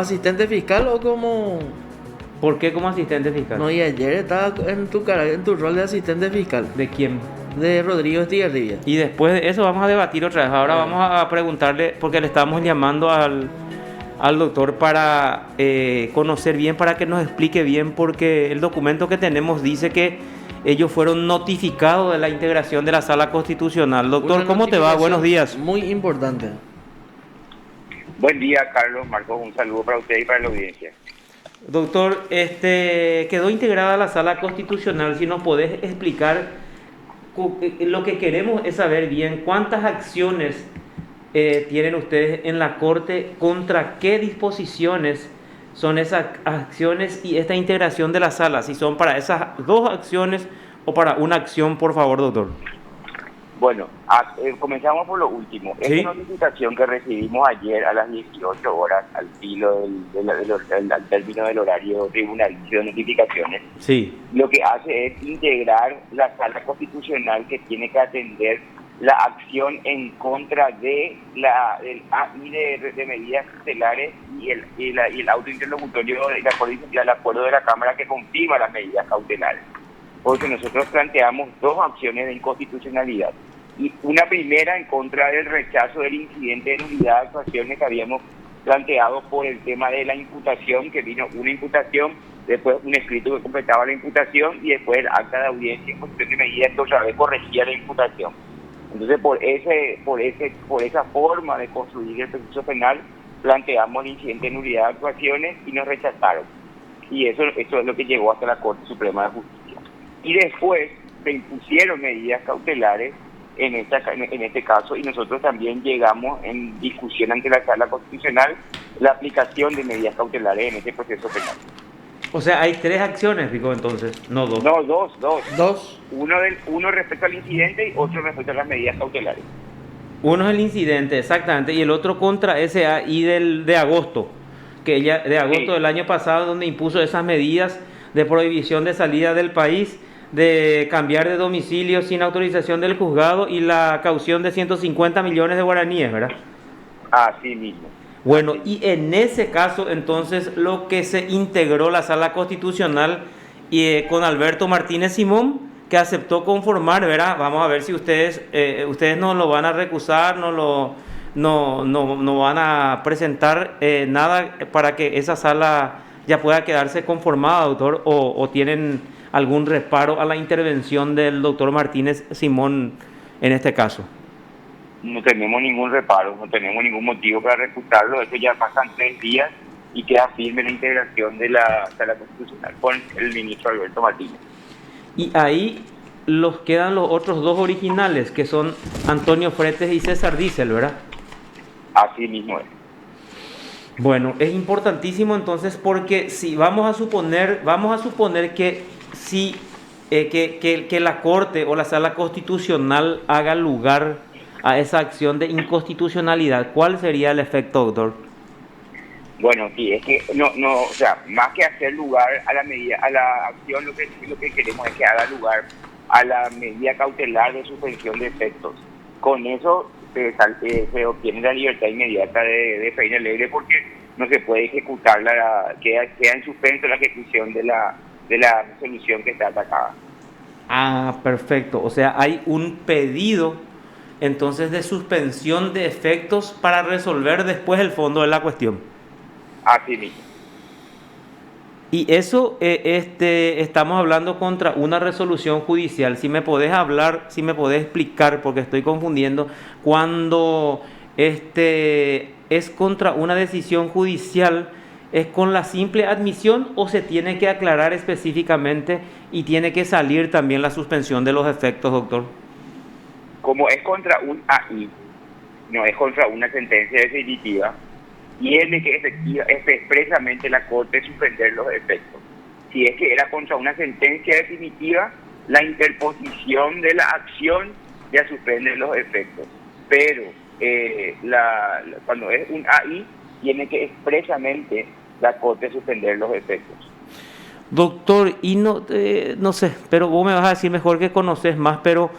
asistente fiscal o como... ¿Por qué como asistente fiscal? No, y ayer estaba en tu rol de asistente fiscal. ¿De quién? De Rodrigo Estigarribia. Y después de eso vamos a debatir otra vez. Ahora vamos a preguntarle, porque le estamos llamando al doctor para conocer bien, para que nos explique bien, porque el documento que tenemos dice que ellos fueron notificados de la integración de la sala constitucional. Doctor, ¿cómo te va? Buenos días. Muy importante. Buen día, Carlos, Marcos, un saludo para usted y para la audiencia. Doctor, quedó integrada la sala constitucional. Si nos podés explicar, lo que queremos es saber bien cuántas acciones tienen ustedes en la Corte, contra qué disposiciones son esas acciones y esta integración de la sala, si son para esas dos acciones o para una acción, por favor, doctor. Bueno, comenzamos por lo último. ¿Sí? Esta notificación que recibimos ayer a las 18 horas, al filo al término del horario tribunalicio de notificaciones, Sí. lo que hace es integrar la sala constitucional que tiene que atender la acción en contra de del AI de medidas cautelares y el auto interlocutorio del acuerdo de la Cámara que confirma las medidas cautelares. Porque nosotros planteamos dos acciones de inconstitucionalidad. Y una primera en contra del rechazo del incidente de nulidad de actuaciones que habíamos planteado por el tema de la imputación, que vino una imputación, después un escrito que completaba la imputación y después el acta de audiencia en cuestión de medidas que otra vez corregía la imputación. Entonces, por esa forma de construir el proceso penal, planteamos el incidente de nulidad de actuaciones y nos rechazaron. Y eso es lo que llegó hasta la Corte Suprema de Justicia. Y después se impusieron medidas cautelares en este caso, y nosotros también llegamos en discusión ante la Sala Constitucional la aplicación de medidas cautelares en este proceso penal. O sea, hay tres acciones, Rico, entonces, no dos. No, dos. Dos. Uno respecto al incidente y otro respecto a las medidas cautelares. Uno es el incidente, exactamente, y el otro contra ese AI de agosto, de agosto Sí. del año pasado, donde impuso esas medidas de prohibición de salida del país, de cambiar de domicilio sin autorización del juzgado y la caución de 150 millones de guaraníes, ¿verdad? Así mismo. Bueno, y en ese caso, entonces, lo que se integró la Sala Constitucional con Alberto Martínez Simón, que aceptó conformar, ¿verdad? Vamos a ver si ustedes no lo van a recusar, no van a presentar nada para que esa sala ya pueda quedarse conformada, doctor, o tienen algún reparo a la intervención del doctor Martínez Simón en este caso. No tenemos ningún reparo, no tenemos ningún motivo para refutarlo. Eso ya pasan 3 días y queda firme la integración de la Sala Constitucional con el ministro Alberto Martínez. Y ahí quedan los otros dos originales, que son Antonio Fretes y César Diesel, ¿verdad? Así mismo es. Bueno, es importantísimo entonces, porque si vamos a suponer que si que la Corte o la Sala Constitucional haga lugar a esa acción de inconstitucionalidad, ¿cuál sería el efecto, doctor? Bueno, sí, es que o sea, más que hacer lugar a la medida, a la acción, lo que queremos es que haga lugar a la medida cautelar de suspensión de efectos. Con eso se obtiene la libertad inmediata de Feina Alegre, porque no se puede ejecutar queda en suspenso la ejecución de la resolución que está atacada. Ah, perfecto. O sea, hay un pedido entonces de suspensión de efectos para resolver después el fondo de la cuestión. Así mismo. Y eso estamos hablando contra una resolución judicial. Si me podés explicar, porque estoy confundiendo, cuando es contra una decisión judicial, ¿es con la simple admisión o se tiene que aclarar específicamente y tiene que salir también la suspensión de los efectos, doctor? Como es contra un AI, no es contra una sentencia definitiva, tiene que expresamente la Corte suspender los efectos. Si es que era contra una sentencia definitiva, la interposición de la acción ya suspende los efectos. Pero cuando es un AI, tiene que expresamente la Corte suspender los efectos. Doctor, y no sé, pero vos me vas a decir mejor que conoces más, pero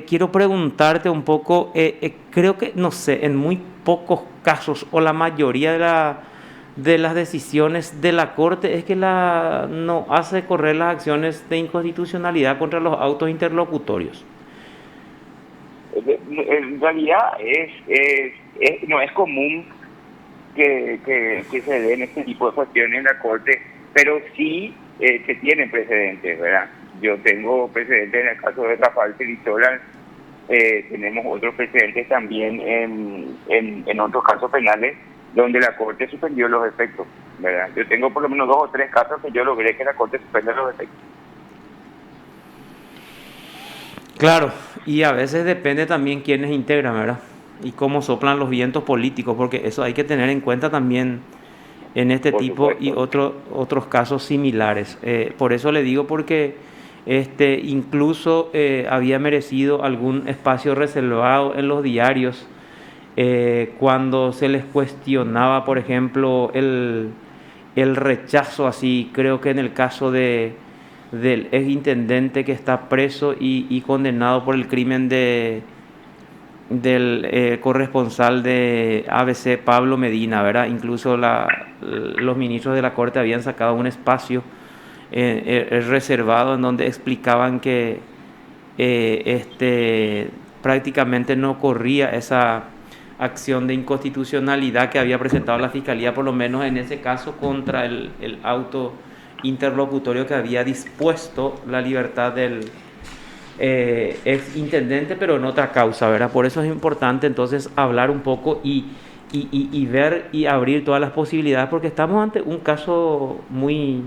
quiero preguntarte un poco, creo que, no sé, en muy pocos casos o la mayoría de las decisiones de la Corte es que no hace correr las acciones de inconstitucionalidad contra los autos interlocutorios. En realidad no es común que se den este tipo de cuestiones en la Corte, pero sí que tienen precedentes, ¿verdad? Yo tengo precedentes en el caso de Rafael Cerizola, tenemos otros precedentes también en otros casos penales donde la Corte suspendió los efectos, ¿verdad? Yo tengo por lo menos 2 o 3 casos que yo logré que la Corte suspenda los efectos. Claro, y a veces depende también quiénes integran, ¿verdad? Y cómo soplan los vientos políticos, porque eso hay que tener en cuenta también en este Por tipo y supuesto. otros casos similares. Por eso le digo, porque incluso había merecido algún espacio reservado en los diarios cuando se les cuestionaba, por ejemplo, el rechazo, así creo que en el caso del ex intendente que está preso y condenado por el crimen del corresponsal de ABC, Pablo Medina, ¿verdad? Incluso los ministros de la Corte habían sacado un espacio reservado en donde explicaban que prácticamente no corría esa acción de inconstitucionalidad que había presentado la Fiscalía, por lo menos en ese caso, contra el auto interlocutorio que había dispuesto la libertad del ex intendente, pero en otra causa, ¿verdad? Por eso es importante entonces hablar un poco y ver y abrir todas las posibilidades, porque estamos ante un caso muy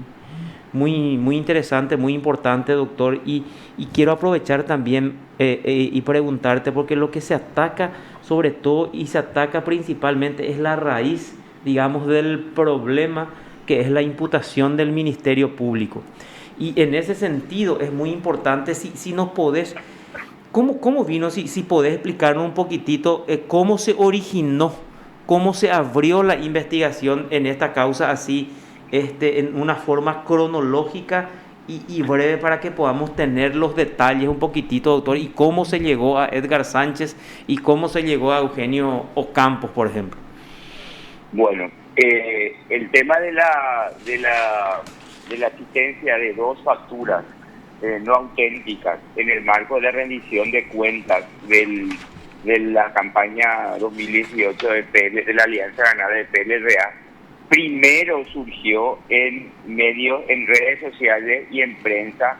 interesante, muy importante, doctor, y quiero aprovechar también y preguntarte, porque lo que se ataca sobre todo y se ataca principalmente es la raíz, digamos, del problema, que es la imputación del Ministerio Público. Y en ese sentido es muy importante si nos podés, ¿cómo vino? Si podés explicarnos un poquitito cómo se originó, cómo se abrió la investigación en esta causa así, en una forma cronológica y breve para que podamos tener los detalles un poquitito, doctor, y cómo se llegó a Edgar Sánchez y cómo se llegó a Eugenio Ocampos, por ejemplo. Bueno, el tema de la existencia de 2 facturas no auténticas en el marco de la rendición de cuentas de la campaña 2018 de la Alianza Ganada de PLRA, primero surgió en medios, en redes sociales y en prensa,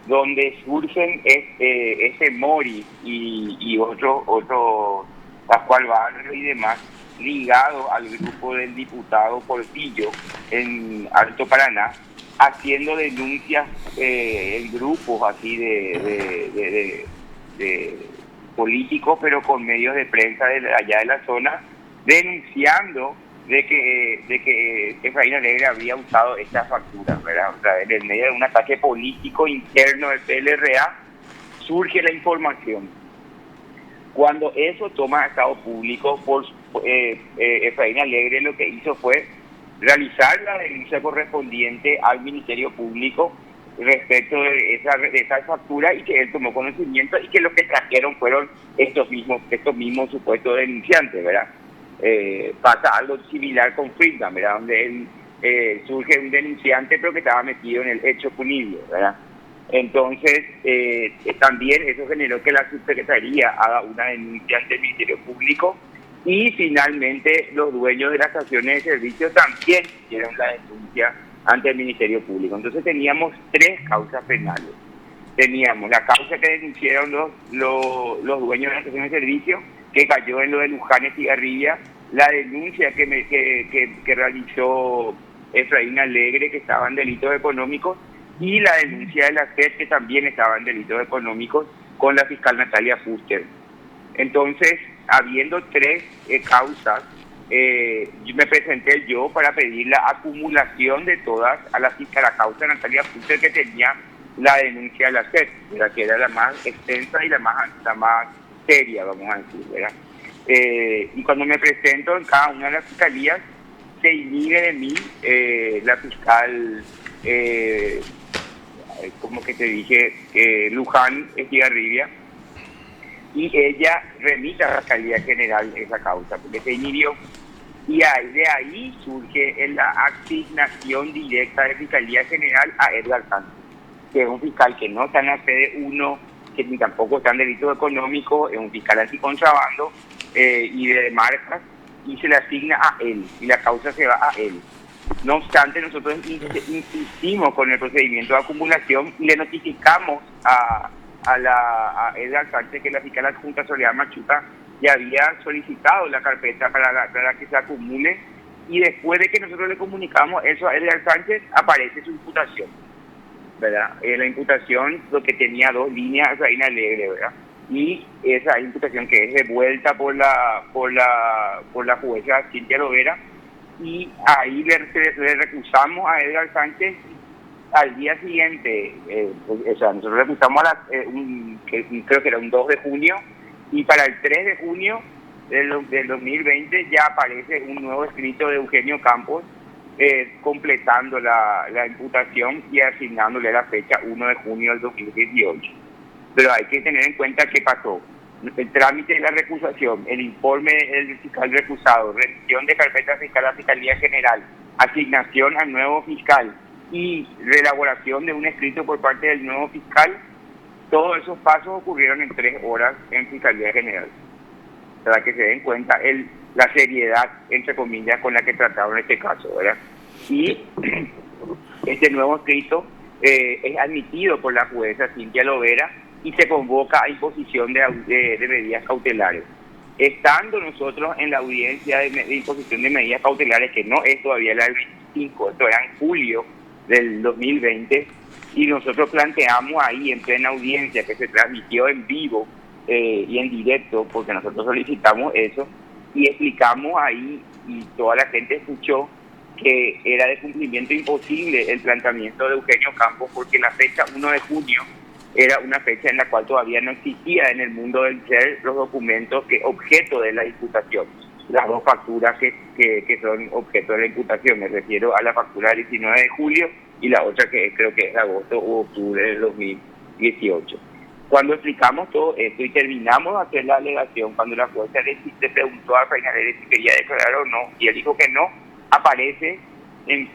donde surgen este Mori y otro Pascual Barrio y demás, ligado al grupo del diputado Portillo en Alto Paraná, haciendo denuncias en grupos así de políticos, pero con medios de prensa allá de la zona, denunciando de que Efraín Alegre había usado estas facturas, ¿verdad? O sea, en medio de un ataque político interno del PLRA surge la información. Cuando eso toma estado público, Efraín Alegre lo que hizo fue realizar la denuncia correspondiente al Ministerio Público respecto de esa factura, y que él tomó conocimiento y que lo que trajeron fueron estos mismos supuestos denunciantes, ¿verdad? Pasa algo similar con Friedman, ¿verdad? Donde surge un denunciante pero que estaba metido en el hecho punible, ¿verdad? Entonces, también eso generó que la subsecretaría haga una denuncia ante el Ministerio Público, y finalmente los dueños de las estaciones de servicio también hicieron la denuncia ante el Ministerio Público. Entonces teníamos 3 causas penales. Teníamos la causa que denunciaron los dueños de las estaciones de servicio, que cayó en lo de Luján Estigarribia, la denuncia que realizó Efraín Alegre, que estaban delitos económicos, y la denuncia de la FED, que también estaban delitos económicos, con la fiscal Natalia Fuster. Entonces, habiendo 3 causas, me presenté yo para pedir la acumulación de todas a la causa de Natalia Fuster, que tenía la denuncia de la FED, que era la más extensa y la más seria, vamos a decir, ¿verdad? Y cuando me presento en cada una de las fiscalías, se inhibe de mí la fiscal, como que te dije, Luján Estigarribia, y ella remite a la Fiscalía General esa causa, porque se inhibió. Y de ahí surge la asignación directa de Fiscalía General a Edgar Sánchez, que es un fiscal que no está en la sede 1, que ni tampoco está en delitos económicos, es un fiscal anticontrabando y de marcas, y se le asigna a él, y la causa se va a él. No obstante, nosotros insistimos con el procedimiento de acumulación y le notificamos a Edgar Sánchez que la fiscal adjunta Soledad Machuca ya había solicitado la carpeta para que se acumule, y después de que nosotros le comunicamos eso a Edgar Sánchez, aparece su imputación, ¿verdad? La imputación, lo que tenía 2 líneas, Efraín Alegre, ¿verdad? Y esa imputación que es devuelta por la jueza Cintia Lovera, y ahí le recusamos a Edgar Sánchez. Al día siguiente, nosotros le recusamos creo que era un 2 de junio, y para el 3 de junio del 2020 ya aparece un nuevo escrito de Eugenio Campos completando la imputación y asignándole la fecha 1 de junio del 2018. Pero hay que tener en cuenta qué pasó. El trámite de la recusación, el informe del fiscal recusado, revisión de carpeta fiscal a Fiscalía General, asignación al nuevo fiscal y reelaboración de un escrito por parte del nuevo fiscal, todos esos pasos ocurrieron en 3 horas en Fiscalía General. Para que se den cuenta la seriedad, entre comillas, con la que trataron este caso, ¿verdad? Y este nuevo escrito es admitido por la jueza Cintia Lovera y se convoca a imposición de medidas cautelares. Estando nosotros en la audiencia de imposición de medidas cautelares, que no es todavía la del 25, esto era en julio del 2020, y nosotros planteamos ahí en plena audiencia, que se transmitió en vivo y en directo, porque nosotros solicitamos eso, y explicamos ahí, y toda la gente escuchó, que era de cumplimiento imposible el planteamiento de Eugenio Campos, porque la fecha 1 de junio era una fecha en la cual todavía no existía en el mundo del ser los documentos que objeto de la imputación. Las 2 facturas que son objeto de la imputación, me refiero a la factura del 19 de julio y la otra que creo que es de agosto u octubre del 2018. Cuando explicamos todo esto y terminamos de hacer la alegación, cuando la jueza le preguntó a Efraín Alegre si quería declarar o no, y él dijo que no, aparece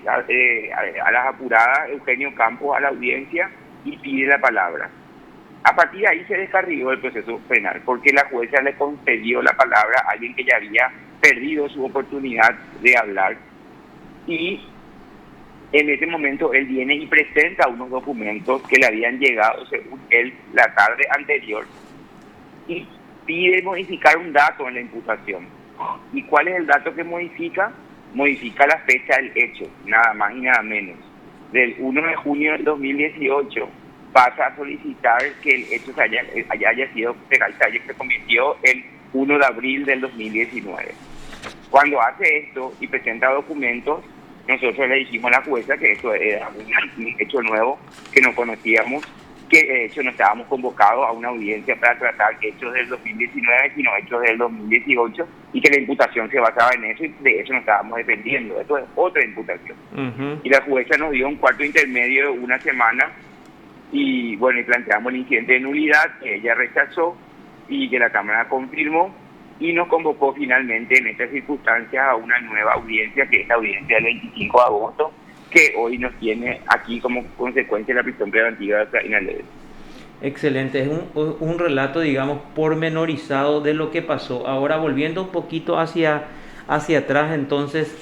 a las apuradas Eugenio Campos a la audiencia y pide la palabra. A partir de ahí se descarriló el proceso penal, porque la jueza le concedió la palabra a alguien que ya había perdido su oportunidad de hablar, y en ese momento él viene y presenta unos documentos que le habían llegado, según él, la tarde anterior, y pide modificar un dato en la imputación. ¿Y cuál es el dato que modifica? Modifica la fecha del hecho, nada más y nada menos. Del 1 de junio del 2018 pasa a solicitar que el hecho se convirtió el 1 de abril del 2019. Cuando hace esto y presenta documentos, nosotros le dijimos a la jueza que esto era un hecho nuevo, que no conocíamos, que de hecho no estábamos convocados a una audiencia para tratar hechos del 2019, sino hechos del 2018, y que la imputación se basaba en eso, y de eso no estábamos defendiendo. Esto es otra imputación. Y la jueza nos dio un cuarto intermedio de 1 semana, y bueno, y planteamos el incidente de nulidad, que ella rechazó y que la Cámara confirmó, y nos convocó finalmente en estas circunstancias a una nueva audiencia, que es la audiencia del 25 de agosto, que hoy nos tiene aquí como consecuencia de la prisión preventiva de Efraín Alegre. Excelente, es un relato, digamos, pormenorizado de lo que pasó. Ahora, volviendo un poquito hacia atrás, entonces,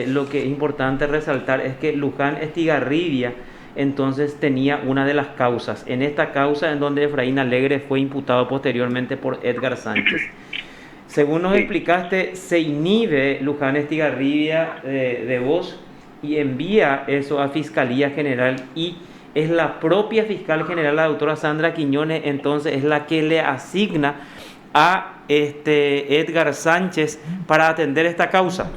lo que es importante resaltar es que Luján Estigarribia, entonces, tenía una de las causas. En esta causa en donde Efraín Alegre fue imputado posteriormente por Edgar Sánchez. Según nos explicaste, se inhibe Luján Estigarribia de vos y envía eso a Fiscalía General, y es la propia Fiscal General, la doctora Sandra Quiñones, entonces es la que le asigna a Edgar Sánchez para atender esta causa.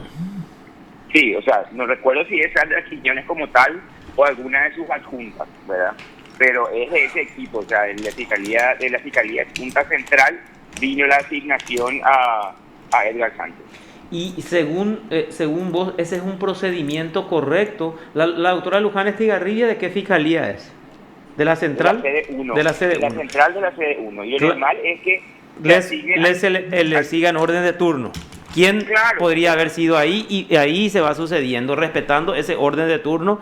Sí, o sea, no recuerdo si es Sandra Quiñones como tal o alguna de sus adjuntas, ¿verdad? Pero es de ese equipo, o sea, de la Fiscalía Adjunta Central vino la asignación a Edgar Sánchez. Y según vos, ese es un procedimiento correcto. La doctora Luján Estigarribia, ¿de qué fiscalía es? ¿De la central? De la sede 1. De la central de la sede 1. Y lo normal es que le sigan orden de turno. quién Claro. podría haber sido ahí, y ahí se va sucediendo, respetando ese orden de turno,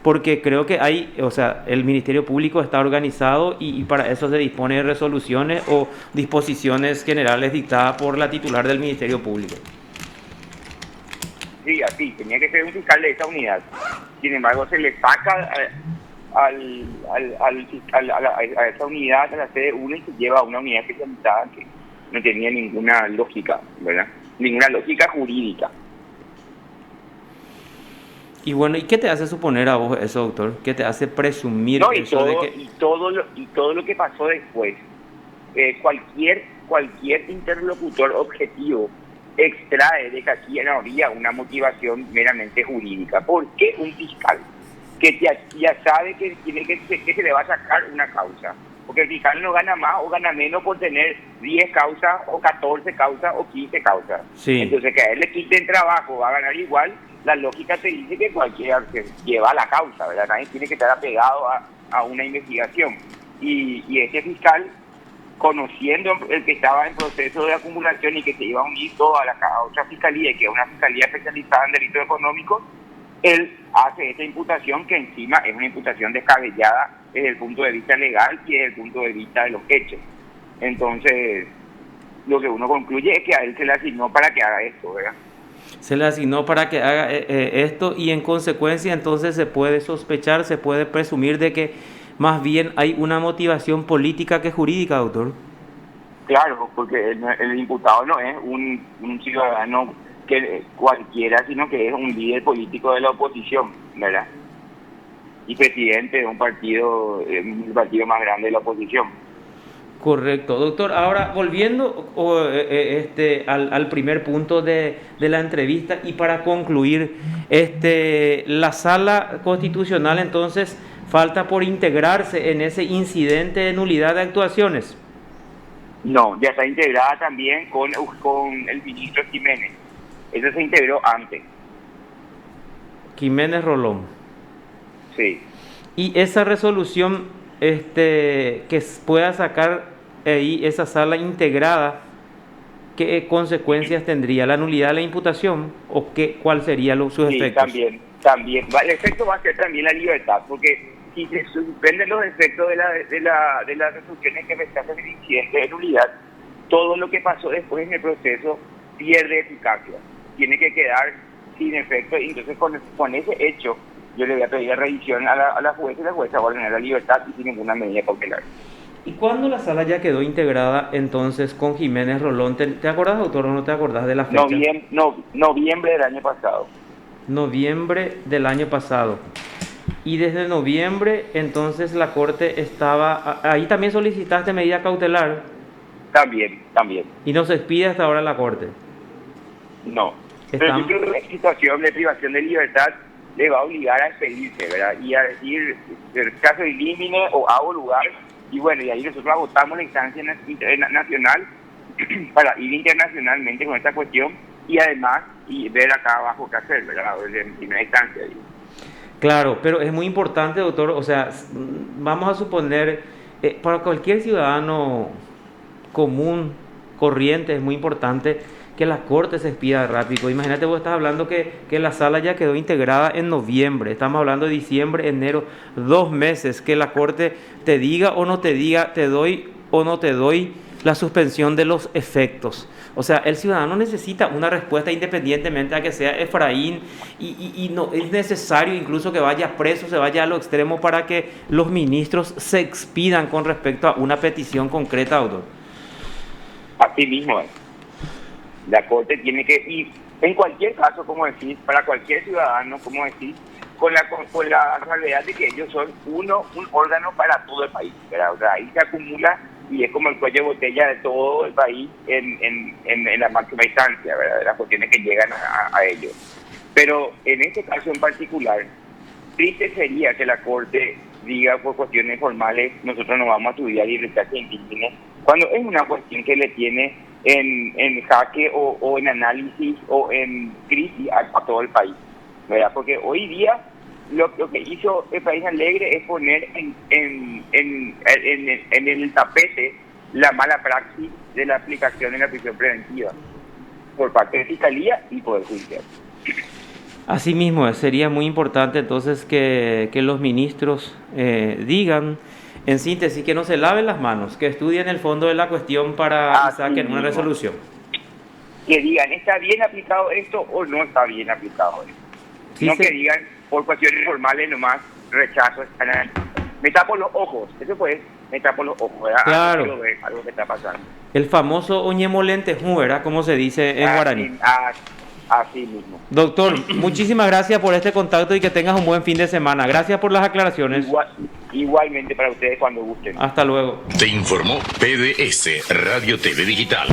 porque creo que hay, o sea, el Ministerio Público está organizado y para eso se dispone de resoluciones o disposiciones generales dictadas por la titular del Ministerio Público. Sí, así, tenía que ser un fiscal de esa unidad. Sin embargo, se le saca a esa unidad, a la sede 1, y se lleva a una unidad especializada que no tenía ninguna lógica, ¿verdad? Ninguna lógica jurídica. Y bueno, ¿y qué te hace suponer a vos eso, doctor? ¿Qué te hace presumir No, y eso de todo, que... y todo lo que pasó después, cualquier interlocutor objetivo extrae de que aquí no había una motivación meramente jurídica. ¿Por qué un fiscal que ya sabe que que se le va a sacar una causa? Porque el fiscal no gana más o gana menos por tener 10 causas o 14 causas o 15 causas. Sí. Entonces, que a él le quiten trabajo, va a ganar igual. La lógica te dice que cualquiera que lleva la causa, ¿verdad? Nadie tiene que estar apegado a una investigación. Y ese fiscal, conociendo el que estaba en proceso de acumulación y que se iba a unir toda a otra fiscalía, que es una fiscalía especializada en delitos económicos, él hace esta imputación, que encima es una imputación descabellada desde el punto de vista legal y desde el punto de vista de los hechos. Entonces, lo que uno concluye es que a él se le asignó para que haga esto, ¿verdad? Se le asignó para que haga esto, y en consecuencia entonces se puede sospechar, se puede presumir de que más bien hay una motivación política que jurídica, doctor. Claro, porque el imputado no es un ciudadano que cualquiera, sino que es un líder político de la oposición, ¿verdad? Y presidente de un partido, el partido más grande de la oposición. Correcto, doctor. Ahora, volviendo al primer punto de la entrevista, y para concluir, la Sala Constitucional entonces falta por integrarse en ese incidente de nulidad de actuaciones. No, ya está integrada también con el ministro Jiménez. Eso se integró antes. Jiménez Rolón. Sí. Y esa resolución que pueda sacar ahí esa sala integrada, ¿qué consecuencias tendría? ¿La nulidad de la imputación o cuál serían sus efectos? Sí, también. El efecto va a ser también la libertad, porque si se suspenden los efectos de las resoluciones que rechazan el incidente de nulidad, todo lo que pasó después en el proceso pierde eficacia. Tiene que quedar sin efecto, y entonces con ese hecho yo le voy a pedir revisión a la jueza, y la jueza va a ordenar la libertad y sin ninguna medida cautelar. ¿Y cuándo la sala ya quedó integrada entonces con Jiménez Rolón? ¿Te acordás, doctor, o no te acordás de la fecha? Noviembre del año pasado. Noviembre del año pasado. Y desde noviembre entonces la Corte estaba... Ahí también solicitaste medida cautelar. También. Y no se expide hasta ahora la Corte. No. Pero yo creo que la situación de privación de libertad le va a obligar a expedirse, ¿verdad? Y a decir, el caso de límite o hago lugar, y bueno, y ahí nosotros agotamos la instancia nacional para ir internacionalmente con esta cuestión, y además y ver acá abajo qué hacer, ¿verdad? En primera instancia. Digo. Claro, pero es muy importante, doctor, o sea, vamos a suponer, para cualquier ciudadano común, corriente, es muy importante que la Corte se expida rápido. Imagínate, vos estás hablando que la sala ya quedó integrada en noviembre, estamos hablando de diciembre, enero, 2 meses, que la Corte te diga o no te diga, te doy o no te doy la suspensión de los efectos. O sea, el ciudadano necesita una respuesta independientemente a que sea Efraín, y no es necesario incluso que vaya preso, se vaya a lo extremo para que los ministros se expidan con respecto a una petición concreta, doctor. Así mismo es. La Corte tiene que ir, en cualquier caso, como decís, para cualquier ciudadano, como decís, con la salvedad de que ellos son un órgano para todo el país, ¿verdad? O sea, ahí se acumula y es como el cuello de botella de todo el país en la máxima instancia, ¿verdad? De las cuestiones que llegan a ellos. Pero en este caso en particular, triste sería que la Corte diga por cuestiones formales, nosotros no vamos a estudiar y rechace indígenas, cuando es una cuestión que le tiene en jaque o en análisis o en crisis a todo el país, ¿verdad? Porque hoy día lo que hizo el País Alegre es poner en el tapete la mala praxis de la aplicación de la prisión preventiva. por parte de Fiscalía y Poder Judicial. Así mismo, sería muy importante entonces que los ministros digan, en síntesis, que no se laven las manos, que estudien el fondo de la cuestión para Así saquen una mismo. resolución. Que digan, ¿está bien aplicado esto o no está bien aplicado esto? Sí, No sí. que digan, por cuestiones formales nomás, rechazo. Me tapo los ojos, eso pues, me tapo los ojos, ¿verdad? Claro. Quiero ver algo que está pasando. El famoso oñemolente, ¿verdad? Como se dice en guaraní. Así mismo. Doctor, muchísimas gracias por este contacto y que tengas un buen fin de semana. Gracias por las aclaraciones. Igualmente para ustedes cuando gusten. Hasta luego. Te informó PDS Radio TV Digital.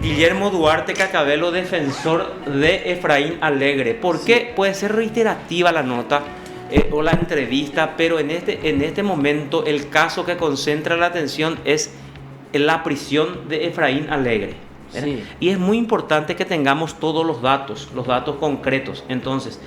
Guillermo Duarte Cacabelo, defensor de Efraín Alegre. ¿Por qué? Puede ser reiterativa la nota o la entrevista, pero en este momento el caso que concentra la atención es la prisión de Efraín Alegre. Sí. Y es muy importante que tengamos todos los datos concretos. Entonces,